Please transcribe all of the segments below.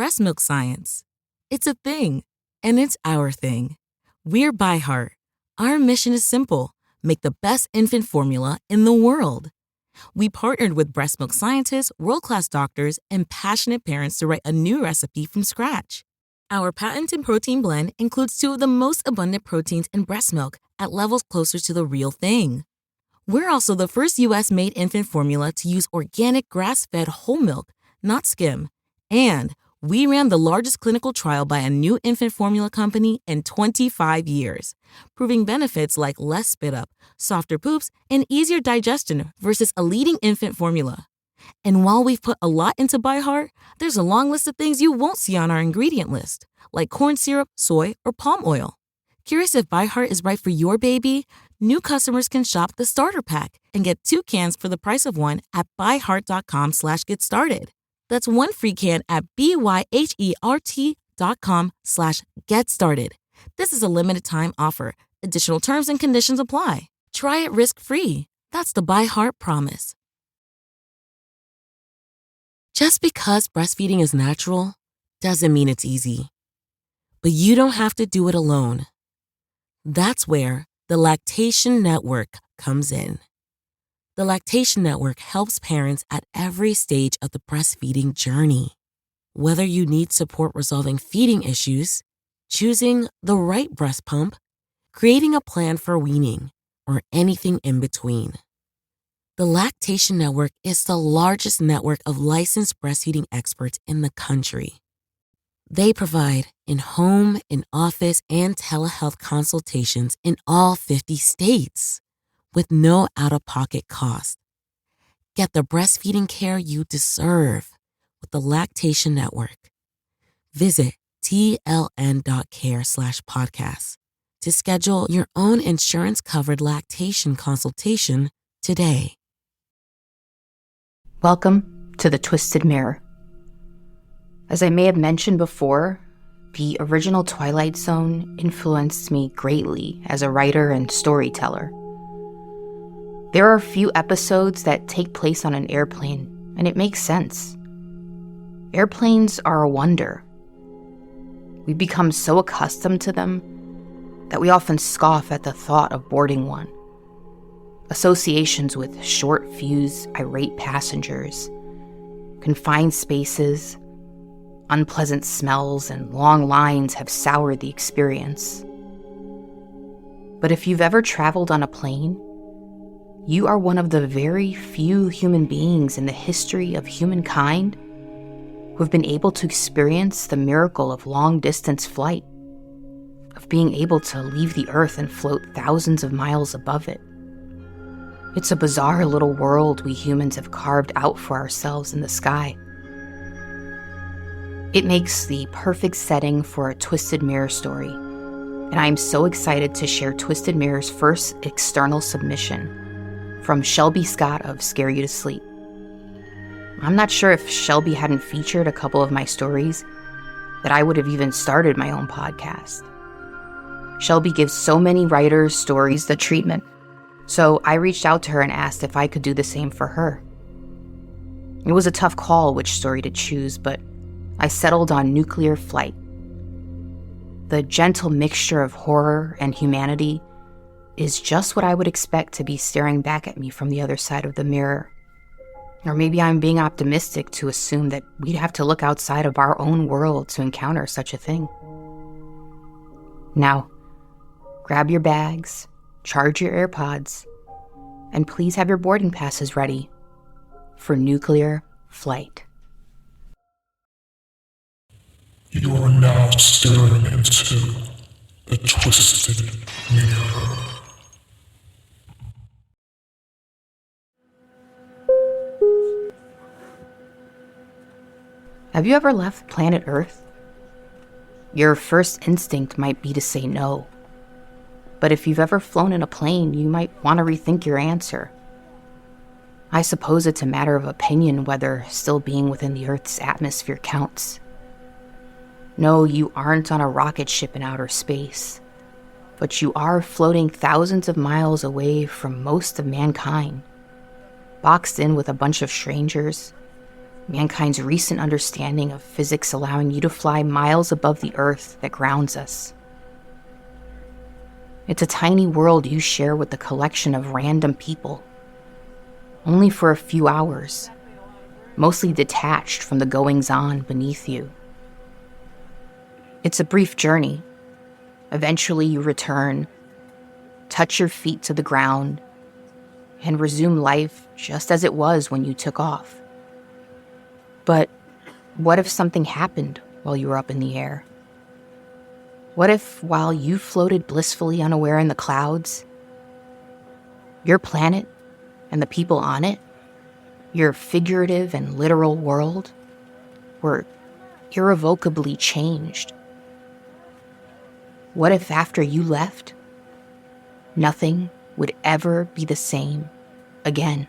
breast milk science. It's a thing, and it's our thing. We're By Heart. Our mission is simple: make the best infant formula in the world. We partnered with breast milk scientists, world-class doctors, and passionate parents to write a new recipe from scratch. Our patented protein blend includes 2 of the most abundant proteins in breast milk at levels closer to the real thing. We're also the first U.S.-made infant formula to use organic grass-fed whole milk, not skim. And we ran the largest clinical trial by a new infant formula company in 25 years, proving benefits like less spit-up, softer poops, and easier digestion versus a leading infant formula. And while we've put a lot into By Heart, there's a long list of things you won't see on our ingredient list, like corn syrup, soy, or palm oil. Curious if By Heart is right for your baby? New customers can shop the starter pack and get 2 cans for the price of 1 at byheart.com/getstarted. That's 1 free can at byhert.com/getstarted. This is a limited time offer. Additional terms and conditions apply. Try it risk-free. That's the By Heart promise. Just because breastfeeding is natural doesn't mean it's easy. But you don't have to do it alone. That's where the Lactation Network comes in. The Lactation Network helps parents at every stage of the breastfeeding journey. Whether you need support resolving feeding issues, choosing the right breast pump, creating a plan for weaning, or anything in between. The Lactation Network is the largest network of licensed breastfeeding experts in the country. They provide in-home, in-office, and telehealth consultations in all 50 states with no out-of-pocket cost. Get the breastfeeding care you deserve with the Lactation Network. Visit tln.care/podcast to schedule your own insurance-covered lactation consultation today. Welcome to The Twisted Mirror. As I may have mentioned before, the original Twilight Zone influenced me greatly as a writer and storyteller. There are a few episodes that take place on an airplane, and it makes sense. Airplanes are a wonder. We become so accustomed to them that we often scoff at the thought of boarding one. Associations with short-fused, irate passengers, confined spaces, unpleasant smells, and long lines have soured the experience. But if you've ever traveled on a plane, you are one of the very few human beings in the history of humankind who have been able to experience the miracle of long-distance flight, of being able to leave the Earth and float thousands of miles above it. It's a bizarre little world we humans have carved out for ourselves in the sky. It makes the perfect setting for a Twisted Mirror story, and I am so excited to share Twisted Mirror's first external submission from Shelby Scott of Scare You to Sleep. I'm not sure if Shelby hadn't featured a couple of my stories that I would have even started my own podcast. Shelby gives so many writers' stories the treatment, so I reached out to her and asked if I could do the same for her. It was a tough call which story to choose, but I settled on Nuclear Flight. The gentle mixture of horror and humanity is just what I would expect to be staring back at me from the other side of the mirror. Or maybe I'm being optimistic to assume that we'd have to look outside of our own world to encounter such a thing. Now, grab your bags, charge your AirPods, and please have your boarding passes ready for Nuclear Flight. You are now staring into the Twisted Mirror. Have you ever left planet Earth? Your first instinct might be to say no. But if you've ever flown in a plane, you might want to rethink your answer. I suppose it's a matter of opinion whether still being within the Earth's atmosphere counts. No, you aren't on a rocket ship in outer space, but you are floating thousands of miles away from most of mankind, boxed in with a bunch of strangers, mankind's recent understanding of physics allowing you to fly miles above the earth that grounds us. It's a tiny world you share with a collection of random people, only for a few hours, mostly detached from the goings-on beneath you. It's a brief journey. Eventually you return, touch your feet to the ground, and resume life just as it was when you took off. But what if something happened while you were up in the air? What if, while you floated blissfully unaware in the clouds, your planet and the people on it, your figurative and literal world, were irrevocably changed? What if after you left, nothing would ever be the same again?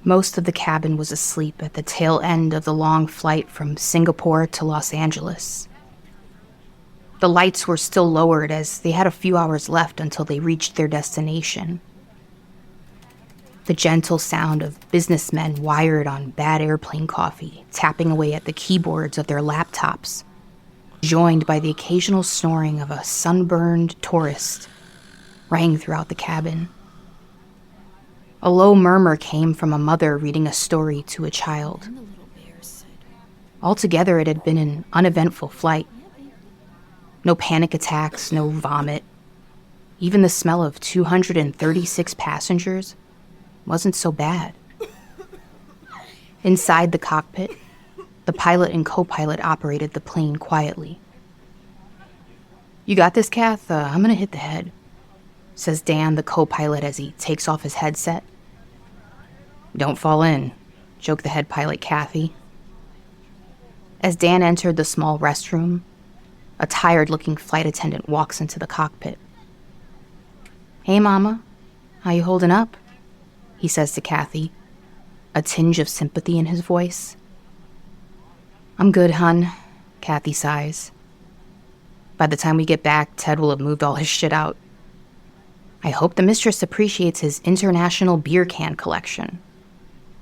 Most of the cabin was asleep at the tail end of the long flight from Singapore to Los Angeles. The lights were still lowered as they had a few hours left until they reached their destination. The gentle sound of businessmen wired on bad airplane coffee, tapping away at the keyboards of their laptops, joined by the occasional snoring of a sunburned tourist, rang throughout the cabin. A low murmur came from a mother reading a story to a child. Altogether, it had been an uneventful flight. No panic attacks, no vomit. Even the smell of 236 passengers wasn't so bad. Inside the cockpit, the pilot and co-pilot operated the plane quietly. "You got this, Kath? I'm gonna hit the head," says Dan, the co-pilot, as he takes off his headset. "Don't fall in," joked the head pilot, Kathy. As Dan entered the small restroom, a tired-looking flight attendant walks into the cockpit. "Hey, Mama, how you holding up?" he says to Kathy, a tinge of sympathy in his voice. "I'm good, hun," Kathy sighs. "By the time we get back, Ted will have moved all his shit out. I hope the mistress appreciates his international beer can collection.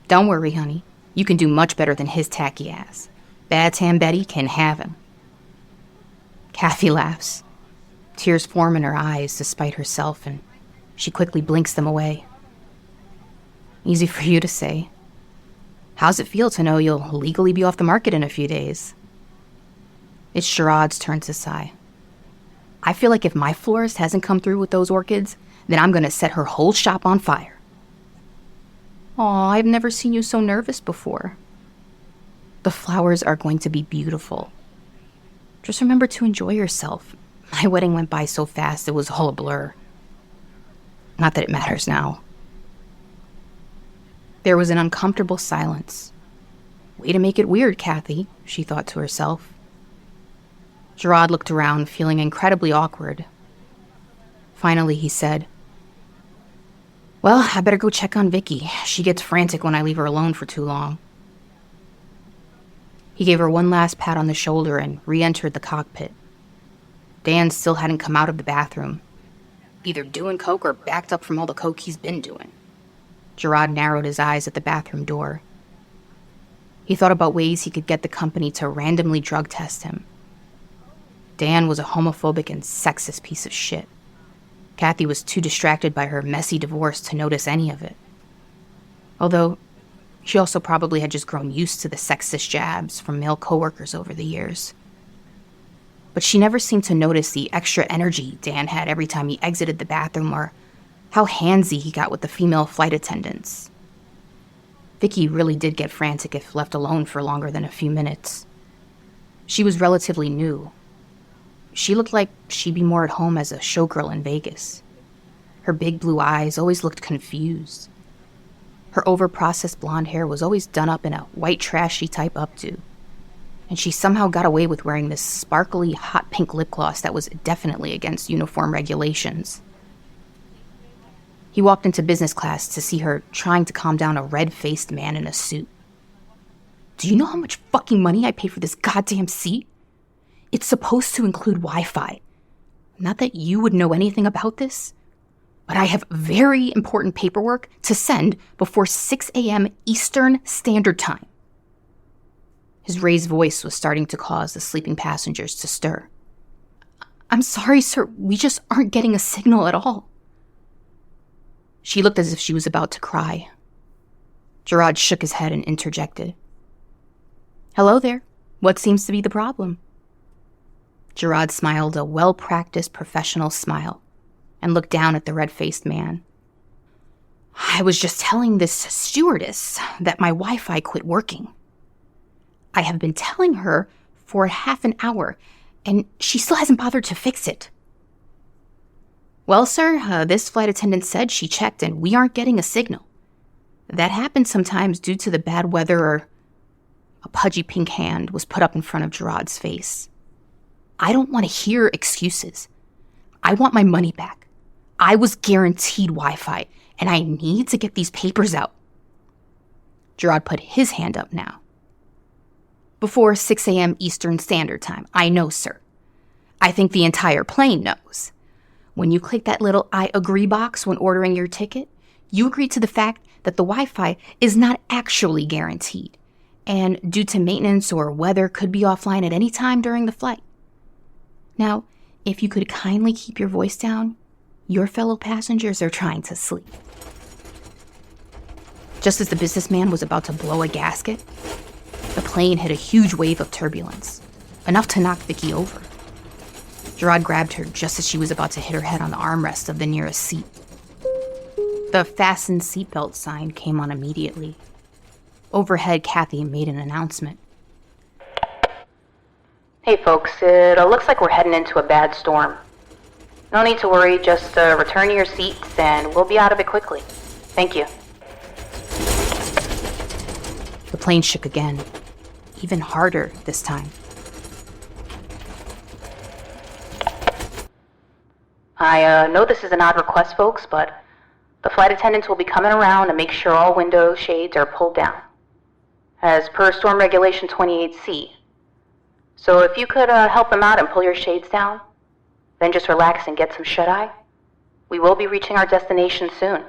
Don't worry, honey. You can do much better than his tacky ass. Bad Tam Betty can have him." Kathy laughs. Tears form in her eyes despite herself, and she quickly blinks them away. "Easy for you to say. How's it feel to know you'll legally be off the market in a few days?" It's Sherrod's turn to sigh. "I feel like if my florist hasn't come through with those orchids, then I'm going to set her whole shop on fire." "Aw, I've never seen you so nervous before." "The flowers are going to be beautiful. Just remember to enjoy yourself. My wedding went by so fast it was all a blur. Not that it matters now." There was an uncomfortable silence. "Way to make it weird, Kathy," she thought to herself. Sherrod looked around, feeling incredibly awkward. Finally, he said, "Well, I better go check on Vicky. She gets frantic when I leave her alone for too long." He gave her one last pat on the shoulder and re-entered the cockpit. Dan still hadn't come out of the bathroom, either doing coke or backed up from all the coke he's been doing. Sherrod narrowed his eyes at the bathroom door. He thought about ways he could get the company to randomly drug test him. Dan was a homophobic and sexist piece of shit. Kathy was too distracted by her messy divorce to notice any of it. Although, she also probably had just grown used to the sexist jabs from male coworkers over the years. But she never seemed to notice the extra energy Dan had every time he exited the bathroom, or how handsy he got with the female flight attendants. Vicky really did get frantic if left alone for longer than a few minutes. She was relatively new. She looked like she'd be more at home as a showgirl in Vegas. Her big blue eyes always looked confused. Her over-processed blonde hair was always done up in a white trashy type updo. And she somehow got away with wearing this sparkly hot pink lip gloss that was definitely against uniform regulations. He walked into business class to see her trying to calm down a red-faced man in a suit. Do you know how much fucking money I paid for this goddamn seat? It's supposed to include Wi-Fi. Not that you would know anything about this, but I have very important paperwork to send before 6 a.m. Eastern Standard Time. His raised voice was starting to cause the sleeping passengers to stir. I'm sorry, sir. We just aren't getting a signal at all. She looked as if she was about to cry. Gerard shook his head and interjected. Hello there. What seems to be the problem? Gerard smiled a well-practiced professional smile and looked down at the red-faced man. I was just telling this stewardess that my Wi-Fi quit working. I have been telling her for half an hour, and she still hasn't bothered to fix it. Well, sir, this flight attendant said she checked and we aren't getting a signal. That happens sometimes due to the bad weather or... A pudgy pink hand was put up in front of Gerard's face. I don't want to hear excuses. I want my money back. I was guaranteed Wi-Fi, and I need to get these papers out. Gerard put his hand up now. Before 6 a.m. Eastern Standard Time. I know, sir. I think the entire plane knows. When you click that little I agree box when ordering your ticket, you agree to the fact that the Wi-Fi is not actually guaranteed, and due to maintenance or weather could be offline at any time during the flight. Now, if you could kindly keep your voice down, your fellow passengers are trying to sleep. Just as the businessman was about to blow a gasket, the plane hit a huge wave of turbulence, enough to knock Vicky over. Gerard grabbed her just as she was about to hit her head on the armrest of the nearest seat. The fasten seatbelt sign came on immediately. Overhead, Kathy made an announcement. Hey folks, it looks like we're heading into a bad storm. No need to worry, just return to your seats and we'll be out of it quickly. Thank you. The plane shook again, even harder this time. I know this is an odd request, folks, but the flight attendants will be coming around to make sure all window shades are pulled down, as per Storm Regulation 28C. So if you could help them out and pull your shades down, then just relax and get some shut-eye. We will be reaching our destination soon.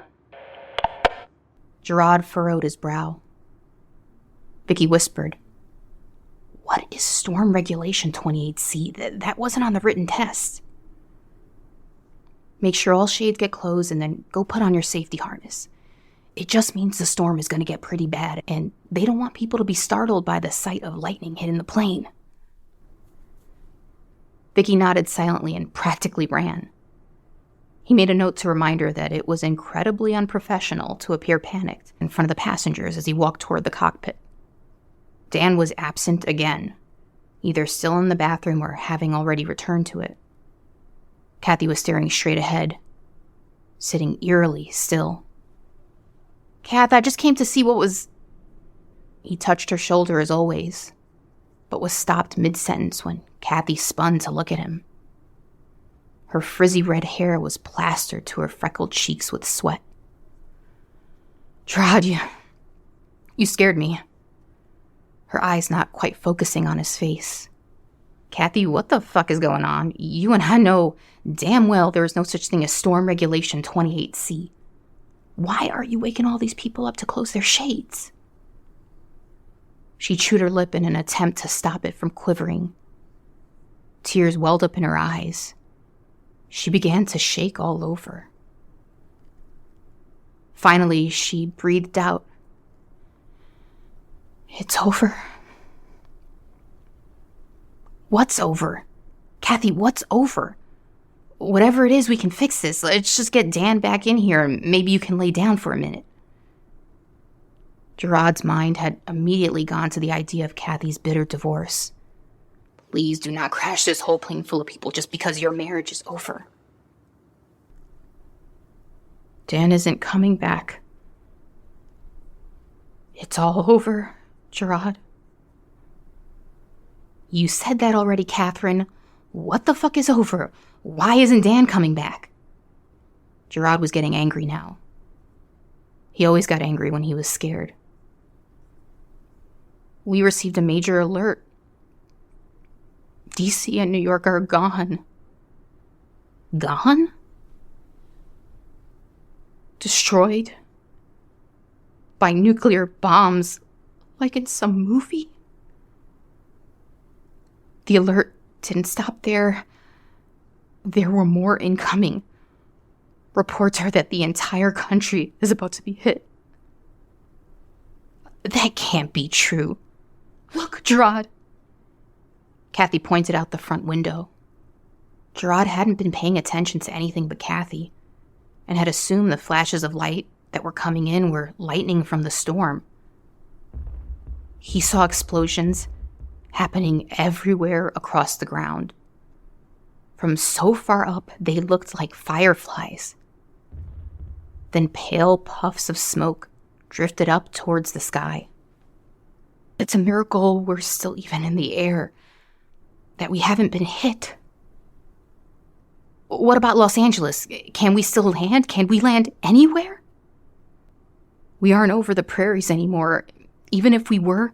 Gerard furrowed his brow. Vicky whispered, What is Storm Regulation 28C? That wasn't on the written test. Make sure all shades get closed and then go put on your safety harness. It just means the storm is going to get pretty bad, and they don't want people to be startled by the sight of lightning hitting the plane. Vicky nodded silently and practically ran. He made a note to remind her that it was incredibly unprofessional to appear panicked in front of the passengers as he walked toward the cockpit. Dan was absent again, either still in the bathroom or having already returned to it. Kathy was staring straight ahead, sitting eerily still. Kath, I just came to see what was... He touched her shoulder as always, but was stopped mid-sentence when Kathy spun to look at him. Her frizzy red hair was plastered to her freckled cheeks with sweat. Gerard, you scared me. Her eyes not quite focusing on his face. Kathy, what the fuck is going on? You and I know damn well there is no such thing as Storm Regulation 28C. Why are you waking all these people up to close their shades? She chewed her lip in an attempt to stop it from quivering. Tears welled up in her eyes. She began to shake all over. Finally, she breathed out. It's over. What's over? Kathy, what's over? Whatever it is, we can fix this. Let's just get Dan back in here and maybe you can lay down for a minute. Gerard's mind had immediately gone to the idea of Kathy's bitter divorce. Please do not crash this whole plane full of people just because your marriage is over. Dan isn't coming back. It's all over, Gerard. You said that already, Catherine. What the fuck is over? Why isn't Dan coming back? Gerard was getting angry now. He always got angry when he was scared. we received a major alert. DC and New York are gone. Gone? Destroyed by nuclear bombs, like in some movie? The alert didn't stop there. There were more incoming. Reports are that the entire country is about to be hit. That can't be true. Look, Gerard. Kathy pointed out the front window. Gerard hadn't been paying attention to anything but Kathy, and had assumed the flashes of light that were coming in were lightning from the storm. He saw explosions happening everywhere across the ground. From so far up, they looked like fireflies. Then pale puffs of smoke drifted up towards the sky. It's a miracle we're still even in the air, that we haven't been hit. What about Los Angeles? Can we still land? Can we land anywhere? We aren't over the prairies anymore. Even if we were,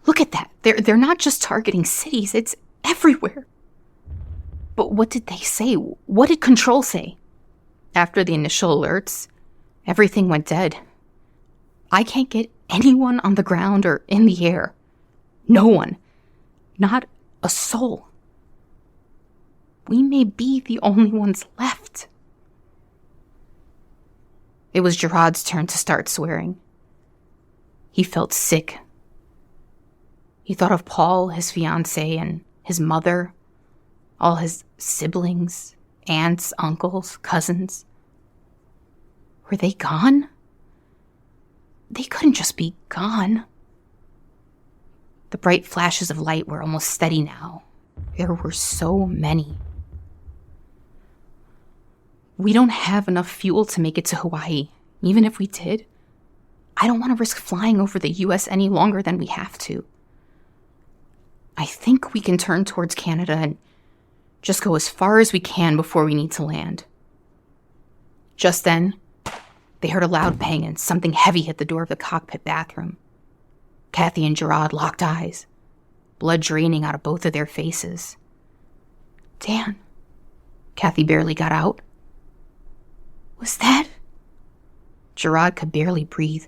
look at that. They're not just targeting cities, it's everywhere. But what did they say? What did Control say? After the initial alerts, everything went dead. I can't get anyone on the ground or in the air. No one. Not a soul. We may be the only ones left. It was Gerard's turn to start swearing. He felt sick. He thought of Paul, his fiancée, and his mother, all his siblings, aunts, uncles, cousins. Were they gone? They couldn't just be gone. The bright flashes of light were almost steady now. There were so many. We don't have enough fuel to make it to Hawaii. Even if we did, I don't want to risk flying over the US any longer than we have to. I think we can turn towards Canada and just go as far as we can before we need to land. Just then, they heard a loud bang and something heavy hit the door of the cockpit bathroom. Kathy and Gerard locked eyes, blood draining out of both of their faces. Dan, Kathy barely got out. Was that? Gerard could barely breathe.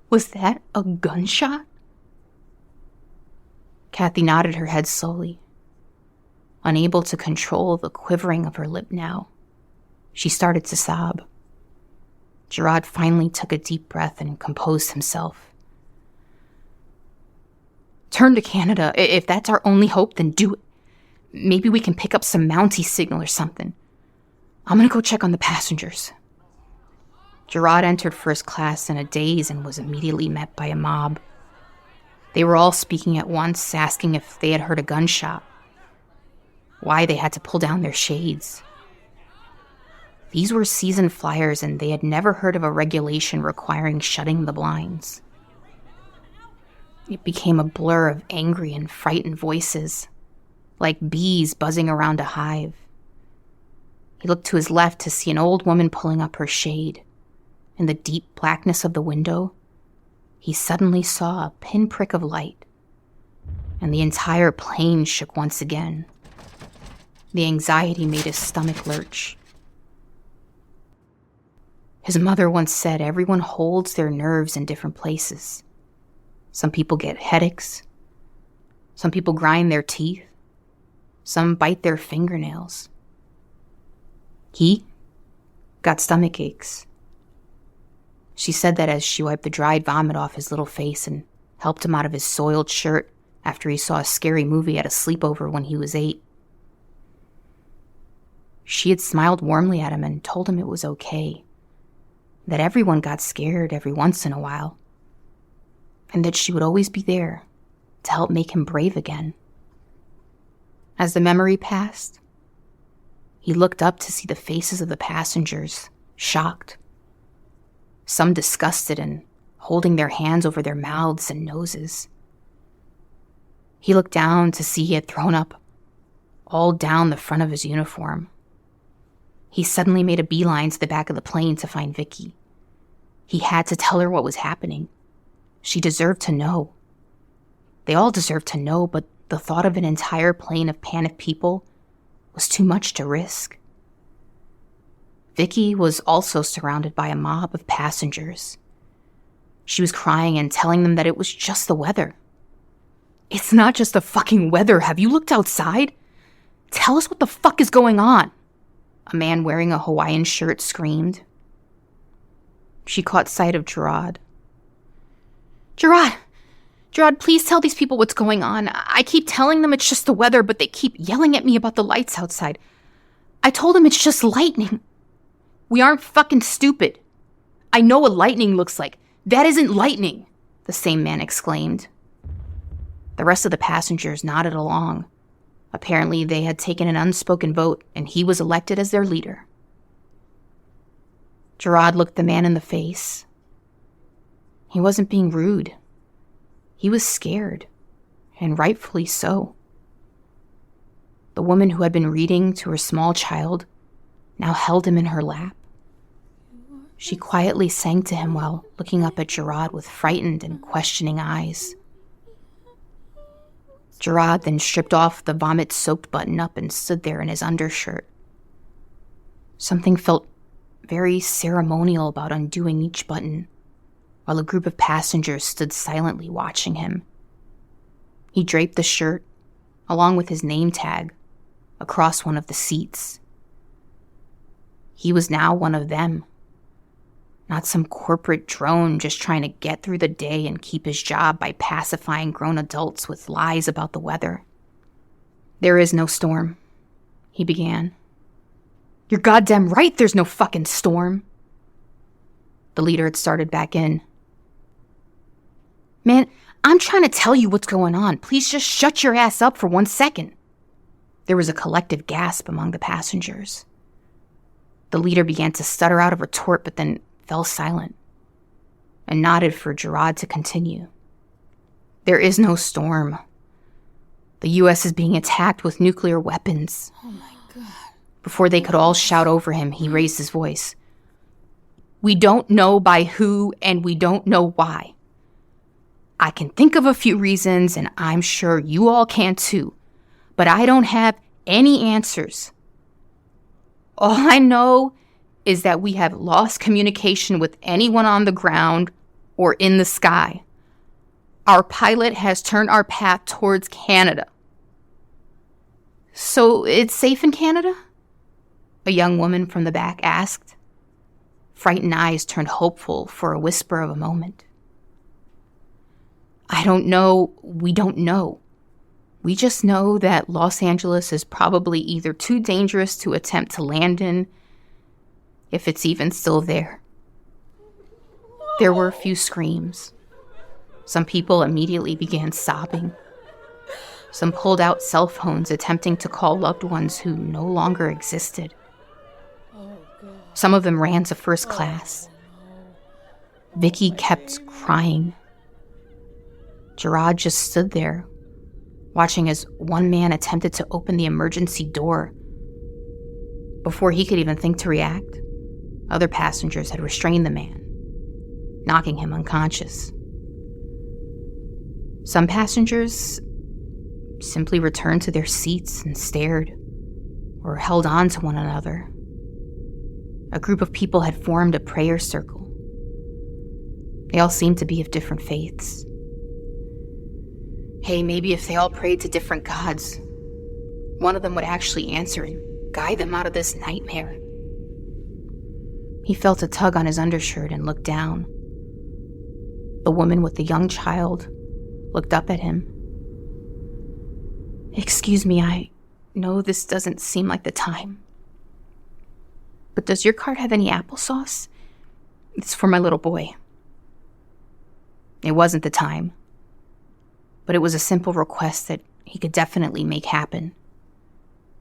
Was that a gunshot? Kathy nodded her head slowly, unable to control the quivering of her lip now. She started to sob. Gerard finally took a deep breath and composed himself. Turn to Canada. If that's our only hope, then do it. Maybe we can pick up some Mountie signal or something. I'm gonna go check on the passengers. Gerard entered first class in a daze and was immediately met by a mob. They were all speaking at once, asking if they had heard a gunshot, why they had to pull down their shades. These were seasoned flyers, and they had never heard of a regulation requiring shutting the blinds. It became a blur of angry and frightened voices, like bees buzzing around a hive. He looked to his left to see an old woman pulling up her shade. In the deep blackness of the window, he suddenly saw a pinprick of light, and the entire plane shook once again. The anxiety made his stomach lurch. His mother once said everyone holds their nerves in different places. Some people get headaches. Some people grind their teeth. Some bite their fingernails. He got stomach aches. She said that as she wiped the dried vomit off his little face and helped him out of his soiled shirt after he saw a scary movie at a sleepover when he was 8. She had smiled warmly at him and told him it was okay, that everyone got scared every once in a while, and that she would always be there to help make him brave again. As the memory passed, he looked up to see the faces of the passengers, shocked, some disgusted and holding their hands over their mouths and noses. He looked down to see he had thrown up all down the front of his uniform. He suddenly made a beeline to the back of the plane to find Vicky. He had to tell her what was happening. She deserved to know. They all deserved to know, but the thought of an entire plane of panicked people was too much to risk. Vicky was also surrounded by a mob of passengers. She was crying and telling them that it was just the weather. It's not just the fucking weather. Have you looked outside? Tell us what the fuck is going on. A man wearing a Hawaiian shirt screamed. She caught sight of Gerard. Gerard, please tell these people what's going on. I keep telling them it's just the weather, but they keep yelling at me about the lights outside. I told them it's just lightning. We aren't fucking stupid. I know what lightning looks like. That isn't lightning, the same man exclaimed. The rest of the passengers nodded along. Apparently, they had taken an unspoken vote, and he was elected as their leader. Gerard looked the man in the face. He wasn't being rude. He was scared, and rightfully so. The woman who had been reading to her small child now held him in her lap. She quietly sang to him while looking up at Gerard with frightened and questioning eyes. Gerard then stripped off the vomit-soaked button-up and stood there in his undershirt. Something felt very ceremonial about undoing each button, while a group of passengers stood silently watching him. He draped the shirt, along with his name tag, across one of the seats. He was now one of them, not some corporate drone just trying to get through the day and keep his job by pacifying grown adults with lies about the weather. There is no storm, he began. You're goddamn right there's no fucking storm. The leader had started back in. Man, I'm trying to tell you what's going on. Please just shut your ass up for 1 second. There was a collective gasp among the passengers. The leader began to stutter out a retort, but then fell silent and nodded for Gerard to continue. There is no storm. The U.S. is being attacked with nuclear weapons. Oh my God. Before they could all shout over him, he raised his voice. We don't know by who, and we don't know why. I can think of a few reasons, and I'm sure you all can too, but I don't have any answers. All I know is that we have lost communication with anyone on the ground or in the sky. Our pilot has turned our path towards Canada. So it's safe in Canada? A young woman from the back asked. Frightened eyes turned hopeful for a whisper of a moment. I don't know. We don't know. We just know that Los Angeles is probably either too dangerous to attempt to land in, if it's even still there. There were a few screams. Some people immediately began sobbing. Some pulled out cell phones attempting to call loved ones who no longer existed. Some of them ran to first class. Vicky kept crying. Gerard just stood there, watching as one man attempted to open the emergency door. Before he could even think to react, other passengers had restrained the man, knocking him unconscious. Some passengers simply returned to their seats and stared, or held on to one another. A group of people had formed a prayer circle. They all seemed to be of different faiths. Hey, maybe if they all prayed to different gods, one of them would actually answer and guide them out of this nightmare. He felt a tug on his undershirt and looked down. The woman with the young child looked up at him. Excuse me, I know this doesn't seem like the time, but does your cart have any applesauce? It's for my little boy. It wasn't the time, but it was a simple request that he could definitely make happen.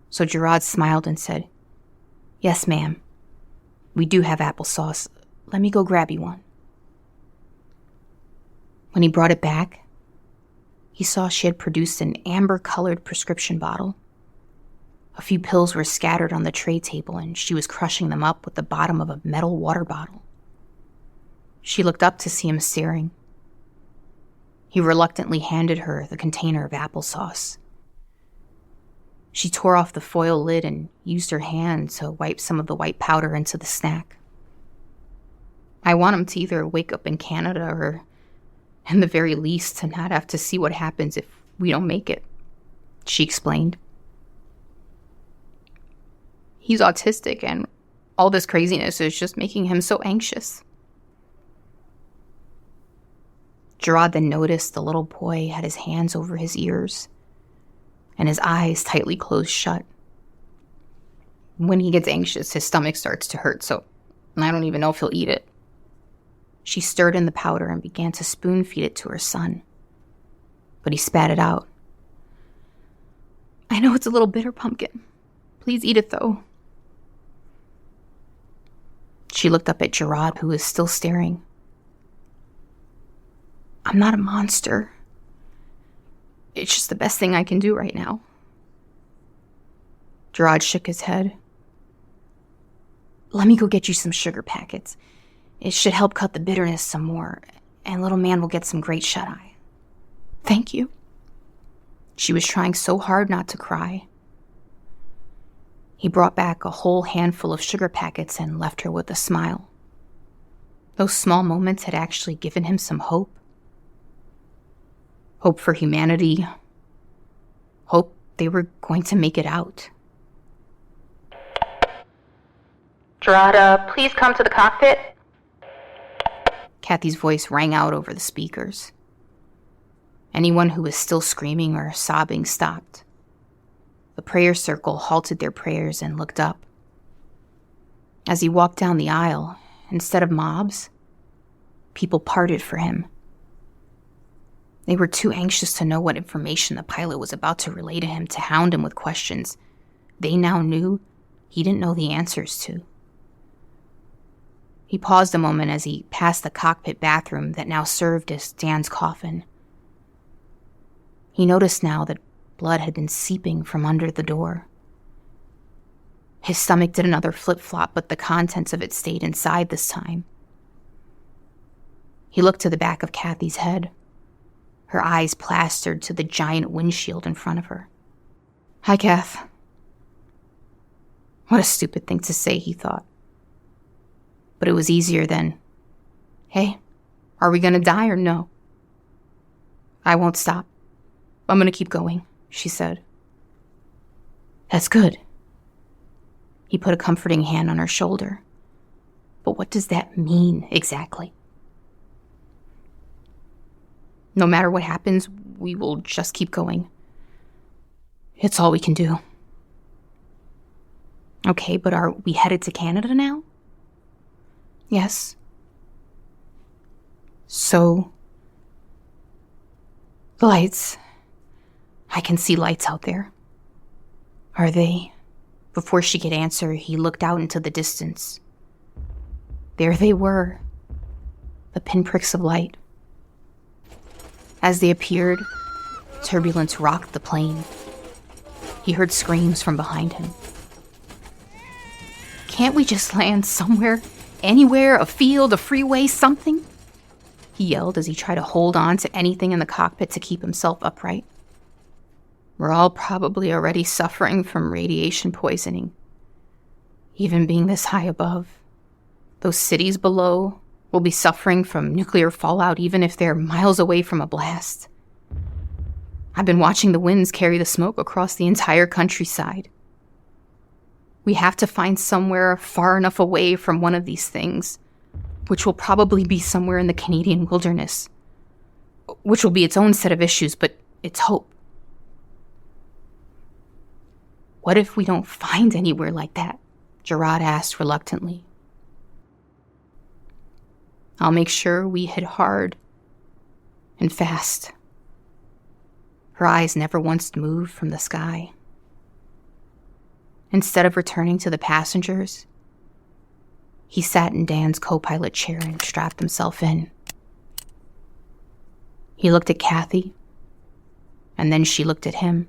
So Gerard smiled and said, Yes, ma'am. We do have applesauce. Let me go grab you one. When he brought it back, he saw she had produced an amber-colored prescription bottle. A few pills were scattered on the tray table, and she was crushing them up with the bottom of a metal water bottle. She looked up to see him staring. He reluctantly handed her the container of applesauce. She tore off the foil lid and used her hand to wipe some of the white powder into the snack. I want him to either wake up in Canada or, in the very least, to not have to see what happens if we don't make it, she explained. He's autistic, and all this craziness is just making him so anxious. Gerard then noticed the little boy had his hands over his ears and his eyes tightly closed shut. When he gets anxious, his stomach starts to hurt, so I don't even know if he'll eat it. She stirred in the powder and began to spoon feed it to her son, but he spat it out. I know it's a little bitter, Pumpkin. Please eat it, though. She looked up at Gerard, who was still staring. I'm not a monster. It's just the best thing I can do right now. Gerard shook his head. Let me go get you some sugar packets. It should help cut the bitterness some more, and little man will get some great shut-eye. Thank you. She was trying so hard not to cry. He brought back a whole handful of sugar packets and left her with a smile. Those small moments had actually given him some hope. Hope for humanity. Hope they were going to make it out. Gerard, please come to the cockpit. Kathy's voice rang out over the speakers. Anyone who was still screaming or sobbing stopped. The prayer circle halted their prayers and looked up. As he walked down the aisle, instead of mobs, people parted for him. They were too anxious to know what information the pilot was about to relay to him to hound him with questions they now knew he didn't know the answers to. He paused a moment as he passed the cockpit bathroom that now served as Dan's coffin. He noticed now that blood had been seeping from under the door. His stomach did another flip-flop, but the contents of it stayed inside this time. He looked to the back of Kathy's head, her eyes plastered to the giant windshield in front of her. Hi, Kath. What a stupid thing to say, he thought. But it was easier than, hey, are we going to die or no? I won't stop. I'm going to keep going, she said. That's good. He put a comforting hand on her shoulder. But what does that mean exactly? No matter what happens, we will just keep going. It's all we can do. Okay, but are we headed to Canada now? Yes. So, the lights. I can see lights out there. Are they? Before she could answer, he looked out into the distance. There they were, the pinpricks of light. As they appeared, turbulence rocked the plane. He heard screams from behind him. Can't we just land somewhere, anywhere, a field, a freeway, something? He yelled as he tried to hold on to anything in the cockpit to keep himself upright. We're all probably already suffering from radiation poisoning. Even being this high above, those cities below will be suffering from nuclear fallout even if they're miles away from a blast. I've been watching the winds carry the smoke across the entire countryside. We have to find somewhere far enough away from one of these things, which will probably be somewhere in the Canadian wilderness, which will be its own set of issues, but it's hope. What if we don't find anywhere like that? Gerard asked reluctantly. I'll make sure we hit hard and fast. Her eyes never once moved from the sky. Instead of returning to the passengers, he sat in Dan's co-pilot chair and strapped himself in. He looked at Kathy, and then she looked at him.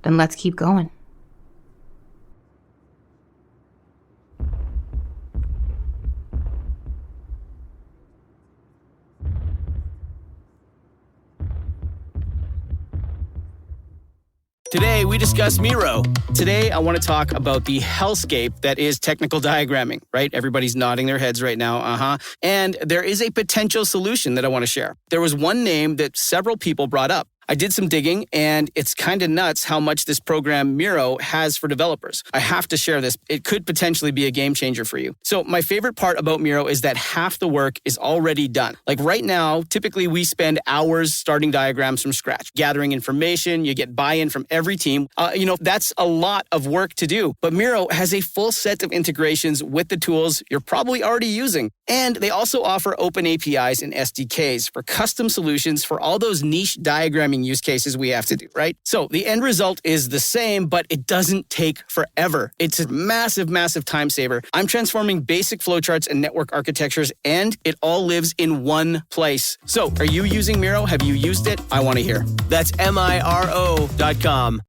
Then let's keep going. Today, we discuss Miro. Today, I want to talk about the hellscape that is technical diagramming, right? Everybody's nodding their heads right now, And there is a potential solution that I want to share. There was one name that several people brought up. I did some digging, and it's kind of nuts how much this program Miro has for developers. I have to share this. It could potentially be a game changer for you. So my favorite part about Miro is that half the work is already done. Like right now, typically we spend hours starting diagrams from scratch, gathering information. You get buy-in from every team. That's a lot of work to do. But Miro has a full set of integrations with the tools you're probably already using. And they also offer open APIs and SDKs for custom solutions for all those niche diagramming use cases we have to do, right? So the end result is the same, but it doesn't take forever. It's a massive, massive time saver. I'm transforming basic flowcharts and network architectures, and it all lives in one place. So are you using Miro? Have you used it? I want to hear. That's Miro.com.